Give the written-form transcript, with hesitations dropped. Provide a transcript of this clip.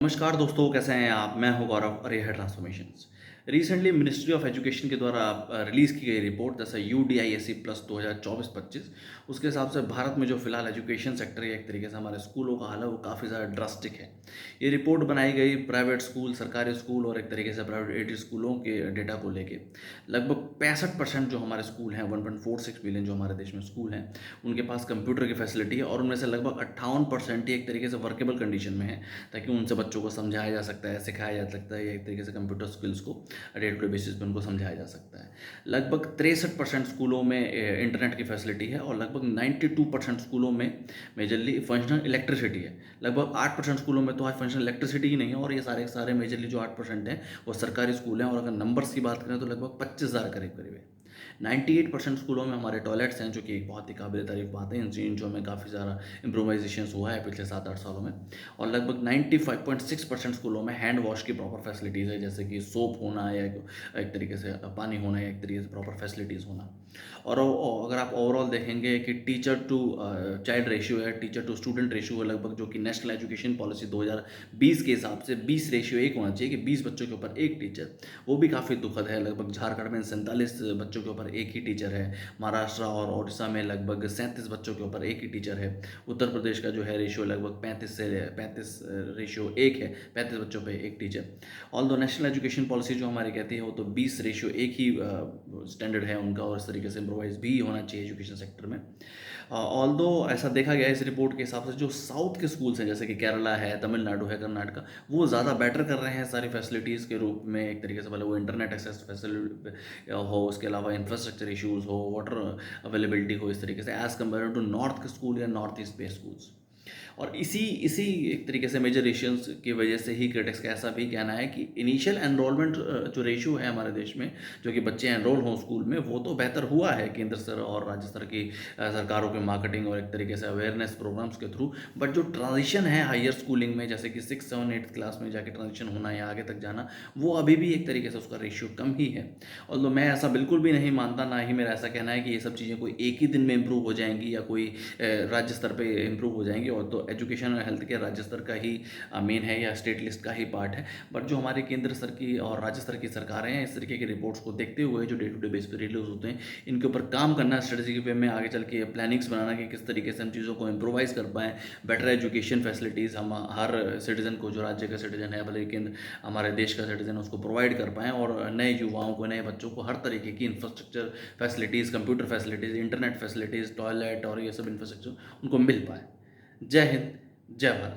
नमस्कार दोस्तों, कैसे हैं आप? मैं हूं गौरव और ये है transformations. Recently ministry of education के द्वारा रिलीज़ की गई रिपोर्ट जैसे यूडीआईएससी प्लस 2024-25 उसके हिसाब से भारत में जो फिलहाल एजुकेशन सेक्टर है, एक तरीके से हमारे स्कूलों का हाल है, वो काफ़ी ज़्यादा ड्रास्टिक है। ये रिपोर्ट बनाई गई प्राइवेट स्कूल, सरकारी स्कूल और एक तरीके से प्राइवेट एडेड स्कूलों के डेटा को लेके। लगभग 65% जो हमारे स्कूल हैं, 1.46 मिलियन जो हमारे देश में स्कूल हैं, उनके पास कंप्यूटर की फैसिलिटी है और उनमें से लगभग 58% ही एक तरीके से वर्केबल कंडीशन में है, ताकि उनसे बच्चों को समझाया जा सकता है, सिखाया जा सकता है, या एक तरीके से कंप्यूटर स्किल्स को डे टू डे बेसिस पे उनको समझाया जा सकता है। लगभग 63% स्कूलों में इंटरनेट की फैसिलिटी है और लगभग 92% स्कूलों में मेजरली फंक्शनल इलेक्ट्रिसिटी है। लगभग 8% स्कूलों में तो आज फंक्शनल इलेक्ट्रिसिटी ही नहीं है और ये सारे के सारे मेजरली जो 8% हैं वो सरकारी स्कूल हैं और अगर नंबर्स की बात करें तो लगभग 25,000 करीब करीब है। 98% स्कूलों में हमारे टॉयलेट्स हैं, जो कि एक बहुत ही काबिल तारीफ़ बात है। इन जो में काफ़ी सारा इम्प्रोवाइजेशंस हुआ है पिछले 7-8 सालों में। और लगभग 95.6% स्कूलों में हैंड वॉश की प्रॉपर फैसिलिटीज़ है, जैसे कि सोप होना या एक तरीके से पानी होना या एक तरीके से प्रॉपर फैसिलिटीज़ होना। और अगर आप ओवरऑल देखेंगे कि टीचर टू चाइल्ड रेशियो है, टीचर टू स्टूडेंट रेशियो है लगभग, जो कि नेशनल एजुकेशन पॉलिसी 2020 के हिसाब से 20:1 होना चाहिए कि 20 बच्चों के ऊपर एक टीचर, वो भी काफ़ी दुखद है। लगभग झारखंड में 47 बच्चों के ऊपर एक ही टीचर है। महाराष्ट्र और ओडिशा में लगभग 37 बच्चों के ऊपर एक ही टीचर है। उत्तर प्रदेश का जो है रेशियो लगभग 35 रेशियो 1 है, 35 बच्चों पे एक teacher. Although national education policy जो हमारी कहती है वो तो 20:1 ही स्टैंडर्ड है उनका, और इस तरीके से इम्प्रोवाइज भी होना चाहिए एजुकेशन सेक्टर में। ऑल्दो ऐसा देखा गया है इस रिपोर्ट के हिसाब से, जो साउथ के स्कूल्स हैं जैसे कि केरला है, तमिलनाडु है, कर्नाटका, वो ज़्यादा बेटर कर रहे हैं सारी फैसिलिटीज़ के रूप में। एक तरीके से भले वो इंटरनेट एक्सेस फैसिलिटी हो, उसके अलावा इंफ्रास्ट्रक्चर इश्यूज़ हो, वाटर अवेलेबिलिटी हो, इस तरीके से एज़ कम्पेयर टू नॉर्थ के स्कूल या नॉर्थ ईस्ट बेस्ड स्कूल्स। और इसी इसी एक तरीके से मेजर रेशियोज की वजह से ही क्रिटिक्स का ऐसा भी कहना है कि इनिशियल एनरोलमेंट जो रेशियो है हमारे देश में, जो कि बच्चे एनरोल हों स्कूल में, वो तो बेहतर हुआ है केंद्र स्तर और राज्य स्तर की सरकारों के मार्केटिंग और एक तरीके से अवेयरनेस प्रोग्राम्स के थ्रू। बट जो ट्रांजिशन है हायर स्कूलिंग में, जैसे कि 6, 7, 8 क्लास में जाके ट्रांजिशन होना या आगे तक जाना, वो अभी भी एक तरीके से उसका रेशियो कम ही है। और मैं ऐसा बिल्कुल भी नहीं मानता, ना ही मेरा ऐसा कहना है कि ये सब चीज़ें कोई एक ही दिन में इम्प्रूव हो जाएंगी या कोई राज्य स्तर पे इम्प्रूव हो जाएंगी। और तो एजुकेशन और हेल्थ केयर राज्य स्तर का ही मेन है या स्टेट लिस्ट का ही पार्ट है। बट जो हमारे केंद्र स्तर की और राज्य स्तर की सरकारें हैं, इस तरीके की रिपोर्ट्स को देखते हुए जो डे टू डे बेस पे रिलीज होते हैं, इनके ऊपर काम करना, स्ट्रेटेजिक वे में आगे चल के प्लानिंग्स बनाना कि किस तरीके से हम चीज़ों को इम्प्रोवाइज़ कर पाएँ। बेटर एजुकेशन फैसिलिटीज़ हम हर सिटीज़न को, जो राज्य का सिटीज़न है, भले केंद्र हमारे देश का सिटीज़न, उसको प्रोवाइड कर पाएँ और नए युवाओं को, नए बच्चों को हर तरीके की infrastructure facilities, computer facilities, internet facilities, toilet और ये सब इंफ्रास्ट्रक्चर उनको मिल पाए। जय हिंद, जय भारत।